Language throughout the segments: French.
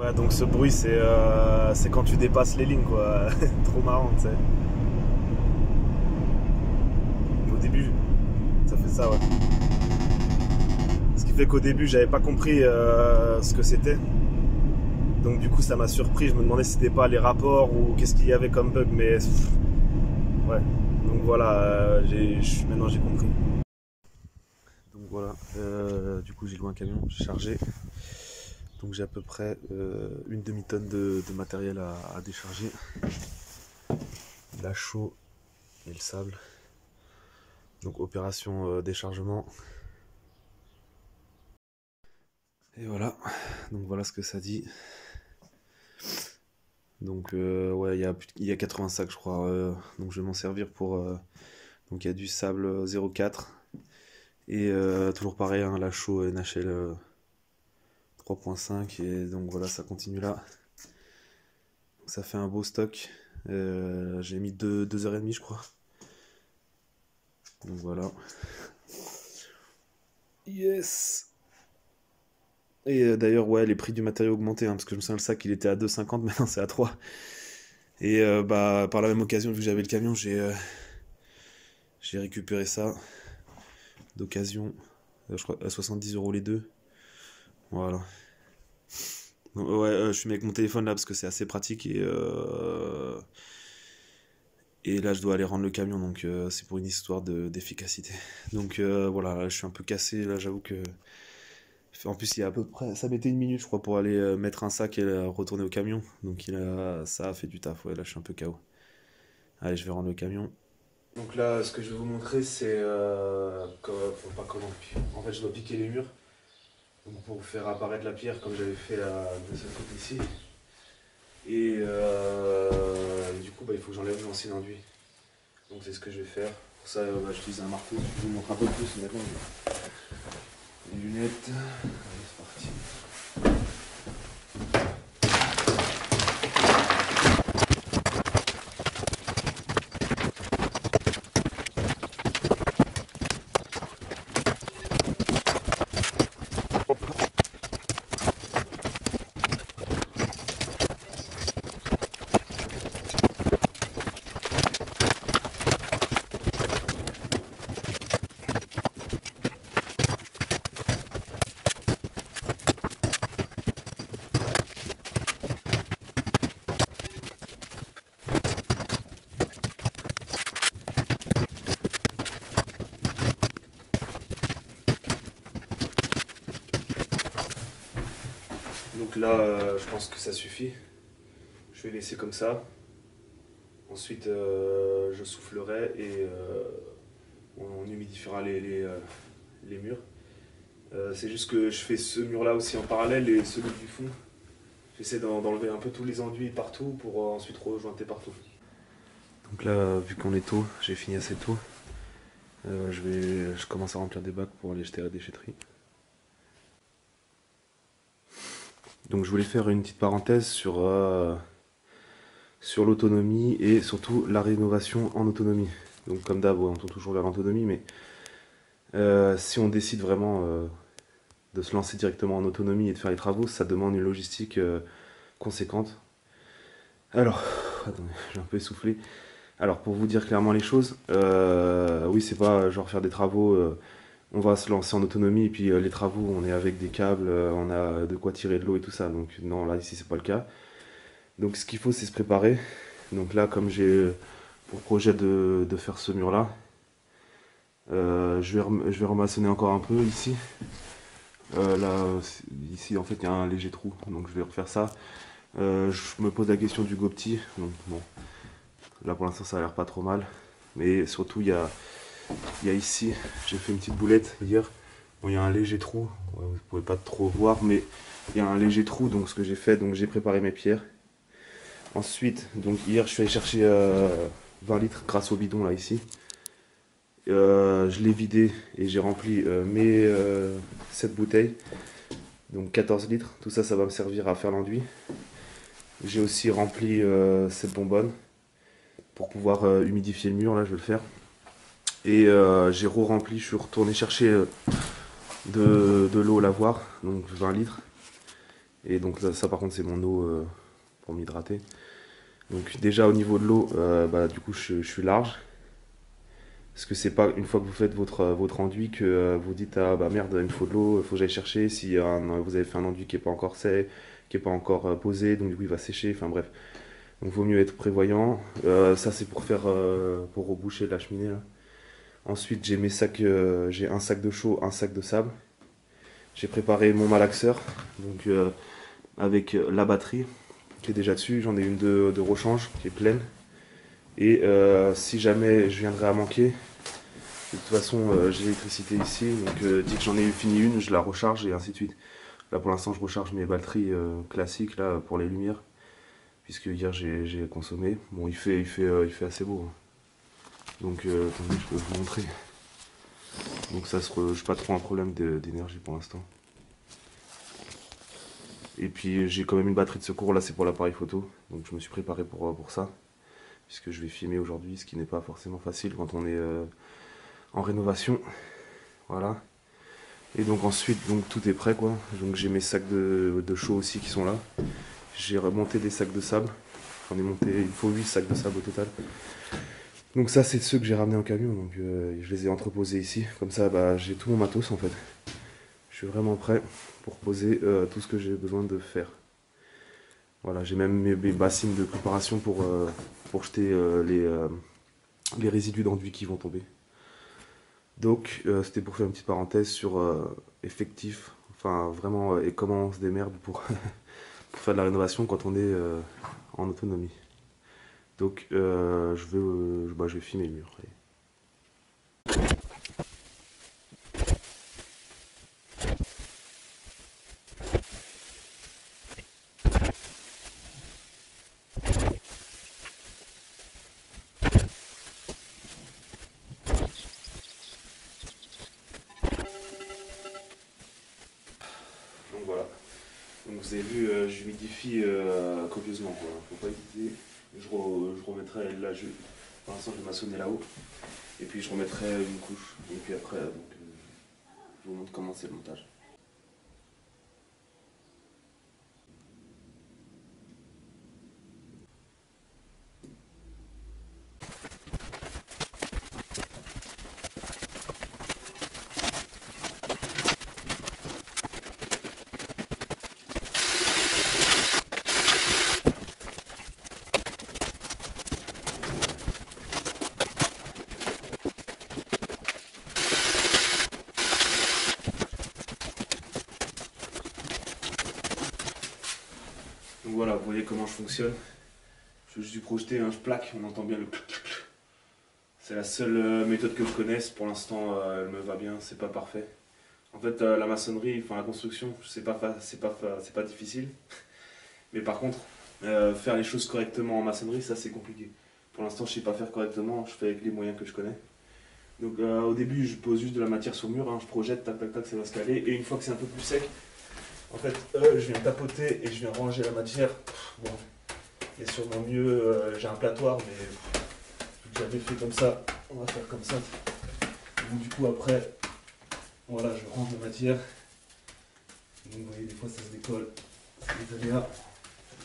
Ouais, donc ce bruit, c'est quand tu dépasses les lignes, quoi. Trop marrant, tu sais. Au début, ça fait ça, ouais. Ce qui fait qu'au début, j'avais pas compris ce que c'était. Donc du coup, ça m'a surpris. Je me demandais si c'était pas les rapports ou qu'est-ce qu'il y avait comme bug, mais ouais. Donc voilà, maintenant j'ai compris. Donc voilà, du coup j'ai loué un camion, j'ai chargé. Donc j'ai à peu près une demi-tonne de matériel à décharger. La chaux et le sable. Donc opération déchargement. Et voilà, donc voilà ce que ça dit. Donc ouais, il y a 80 sacs je crois, donc je vais m'en servir pour... donc il y a du sable 0,4 et toujours pareil, hein, la chaux NHL 3.5 et donc voilà, ça continue là. Ça fait un beau stock, j'ai mis 2h30 je crois. Donc voilà. Yes. Et d'ailleurs, ouais, les prix du matériau ont augmenté, hein, parce que je me souviens le sac il était à 2,50, maintenant c'est à 3. Et bah, par la même occasion, vu que j'avais le camion, j'ai récupéré ça d'occasion, je crois à 70 € les deux. Voilà. Donc, ouais, je suis mis avec mon téléphone là parce que c'est assez pratique et là je dois aller rendre le camion donc c'est pour une histoire d'efficacité. Donc voilà, là, je suis un peu cassé là, j'avoue que. En plus, il y a à peu près, ça mettait une minute, je crois, pour aller mettre un sac et retourner au camion. Donc ça a fait du taf. Ouais, là, je suis un peu KO. Allez, je vais rendre le camion. Donc là, ce que je vais vous montrer, c'est pas comment. En fait, je dois piquer les murs. Donc pour faire apparaître la pierre, comme j'avais fait de ce côté ici. Et du coup, bah, il faut que j'enlève l'ancien enduit. Donc c'est ce que je vais faire. Pour ça, bah, j'utilise un marteau. Je vous montre un peu plus maintenant. Les lunettes. Allez, c'est parti. Donc là, je pense que ça suffit. Je vais laisser comme ça. Ensuite, je soufflerai et on humidifiera les murs. C'est juste que je fais ce mur-là aussi en parallèle et celui du fond. J'essaie d'enlever un peu tous les enduits partout pour ensuite rejointer partout. Donc là, vu qu'on est tôt, j'ai fini assez tôt. Je commence à remplir des bacs pour aller jeter à la déchetterie. Donc je voulais faire une petite parenthèse sur l'autonomie et surtout la rénovation en autonomie. Donc comme d'hab, on tourne toujours vers l'autonomie, mais si on décide vraiment de se lancer directement en autonomie et de faire les travaux, ça demande une logistique conséquente. Alors, attendez, j'ai un peu essoufflé. Alors pour vous dire clairement les choses, oui c'est pas genre faire des travaux, on va se lancer en autonomie et puis les travaux on est avec des câbles, on a de quoi tirer de l'eau et tout ça, donc non là ici c'est pas le cas. Donc ce qu'il faut c'est se préparer. Donc là comme j'ai pour projet de faire ce mur là, je vais remaçonner encore un peu ici. Là ici en fait il y a un léger trou donc je vais refaire ça. Je me pose la question du GoPti, donc bon là pour l'instant ça a l'air pas trop mal. Mais surtout il y a ici, j'ai fait une petite boulette hier. Bon, il y a un léger trou, ouais, vous pouvez pas trop voir, mais il y a un léger trou. Donc ce que j'ai fait, donc j'ai préparé mes pierres. Ensuite, donc hier je suis allé chercher 20 litres grâce au bidon là ici. Je l'ai vidé et j'ai rempli cette bouteille. Donc 14 litres, tout ça, ça va me servir à faire l'enduit. J'ai aussi rempli cette bonbonne pour pouvoir humidifier le mur, là je vais le faire. Et j'ai re-rempli, je suis retourné chercher de l'eau au lavoir, donc 20 litres. Et donc là, ça par contre c'est mon eau pour m'hydrater. Donc déjà au niveau de l'eau, bah, du coup je suis large. Parce que c'est pas une fois que vous faites votre enduit que vous dites ah bah merde il me faut de l'eau, il faut que j'aille chercher si vous avez fait un enduit qui est pas encore sec, qui est pas encore posé, donc du coup il va sécher, enfin bref. Donc vaut mieux être prévoyant. Ça c'est pour faire pour reboucher la cheminée là. Ensuite j'ai mes sacs, j'ai un sac de chaud, un sac de sable. J'ai préparé mon malaxeur, donc avec la batterie qui est déjà dessus, j'en ai une de rechange qui est pleine. Et si jamais je viendrais à manquer, de toute façon, j'ai l'électricité ici, donc dès que j'en ai fini une, je la recharge et ainsi de suite. Là pour l'instant, je recharge mes batteries classiques là, pour les lumières, puisque hier j'ai consommé. Bon, il fait assez beau, hein. Donc attendez, je peux vous montrer. Donc ça, j'ai pas trop un problème d'énergie pour l'instant. Et puis j'ai quand même une batterie de secours, là c'est pour l'appareil photo, donc je me suis préparé pour ça, puisque je vais filmer aujourd'hui, ce qui n'est pas forcément facile quand on est en rénovation. Voilà. Et donc ensuite, donc tout est prêt quoi. Donc j'ai mes sacs de chaux aussi qui sont là. J'ai remonté des sacs de sable. J'en ai monté, il faut 8 sacs de sable au total. Donc ça c'est ceux que j'ai ramenés en camion, donc je les ai entreposés ici. Comme ça bah, j'ai tout mon matos en fait. Je suis vraiment prêt pour poser tout ce que j'ai besoin de faire. Voilà, j'ai même mes bassines de préparation pour jeter les résidus d'enduit qui vont tomber. Donc c'était pour faire une petite parenthèse sur effectif, enfin vraiment, et comment on se démerde pour, pour faire de la rénovation quand on est en autonomie. Donc je vais filmer le mur. Allez. Donc voilà. Donc vous avez vu, j'humidifie copieusement, quoi. Faut pas hésiter. Je remettrai là, pour l'instant je vais maçonner là-haut. Et puis je remettrai une couche. Et puis après, je vous montre comment c'est le montage. Donc voilà, vous voyez comment je fonctionne. Je vais juste du projeter, hein, je plaque, on entend bien le clac, clac, clac. C'est la seule méthode que je connaisse. Pour l'instant, elle me va bien, c'est pas parfait. En fait, la maçonnerie, enfin la construction, c'est pas difficile. Mais par contre, faire les choses correctement en maçonnerie, ça c'est compliqué. Pour l'instant, je sais pas faire correctement, je fais avec les moyens que je connais. Donc au début, je pose juste de la matière sur le mur, hein, je projette, tac tac tac, ça va se caler. Et une fois que c'est un peu plus sec, en fait, je viens tapoter et je viens ranger la matière. Bon, il y a sûrement mieux, j'ai un platoir, mais j'avais fait comme ça, on va faire comme ça. Donc du coup après, voilà, je range la matière. Donc vous voyez, des fois ça se décolle, c'est des aléas.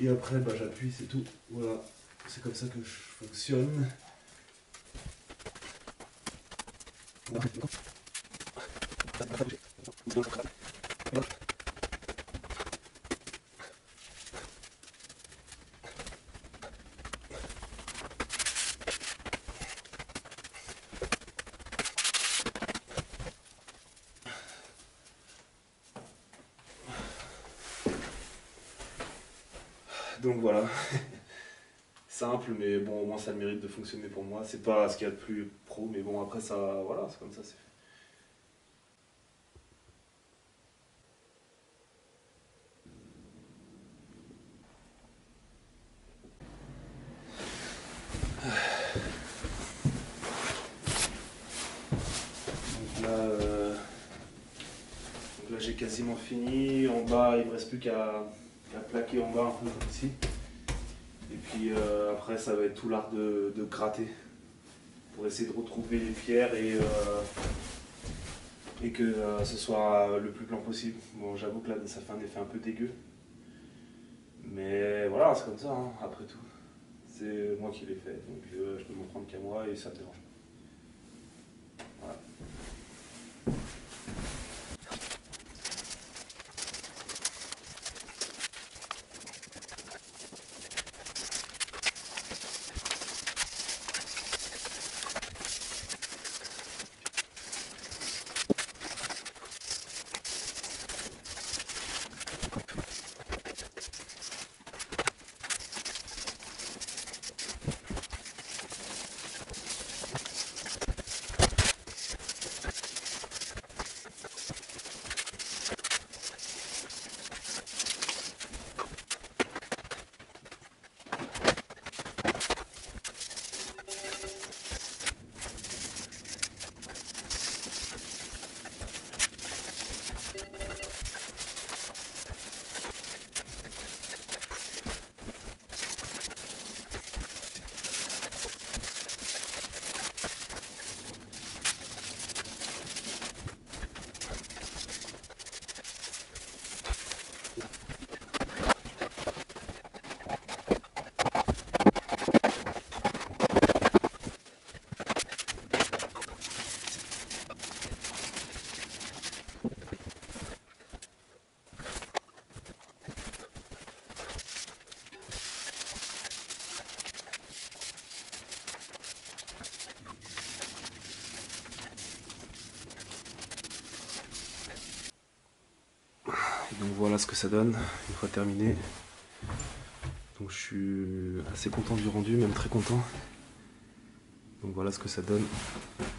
Et après, bah, j'appuie, c'est tout. Voilà, c'est comme ça que je fonctionne. Donc voilà, simple, mais bon, au moins ça a le mérite de fonctionner pour moi. C'est pas ce qu'il y a de plus pro, mais bon, après ça, voilà, c'est comme ça, c'est fait. Donc là j'ai quasiment fini. En bas, il ne me reste plus qu'à plaquer en bas un peu comme ici. Et puis après, ça va être tout l'art de gratter pour essayer de retrouver les pierres et que ce soit le plus blanc possible. Bon, j'avoue que là, ça fait un effet un peu dégueu. Mais voilà, c'est comme ça, hein, après tout. C'est moi qui l'ai fait, donc je peux m'en prendre qu'à moi et ça me dérange pas. Voilà. Et donc voilà ce que ça donne une fois terminé. Donc je suis assez content du rendu, même très content. Donc voilà ce que ça donne.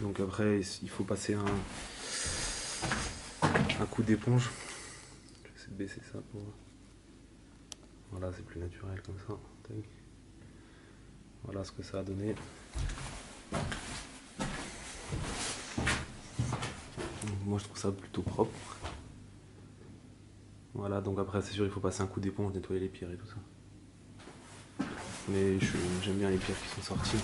Donc après il faut passer un coup d'éponge. Je vais essayer de baisser ça pour... Voilà, c'est plus naturel comme ça. Tac. Voilà ce que ça a donné. Donc moi je trouve ça plutôt propre. Voilà, donc après c'est sûr il faut passer un coup d'éponge, nettoyer les pierres et tout ça. Mais j'aime bien les pierres qui sont sorties.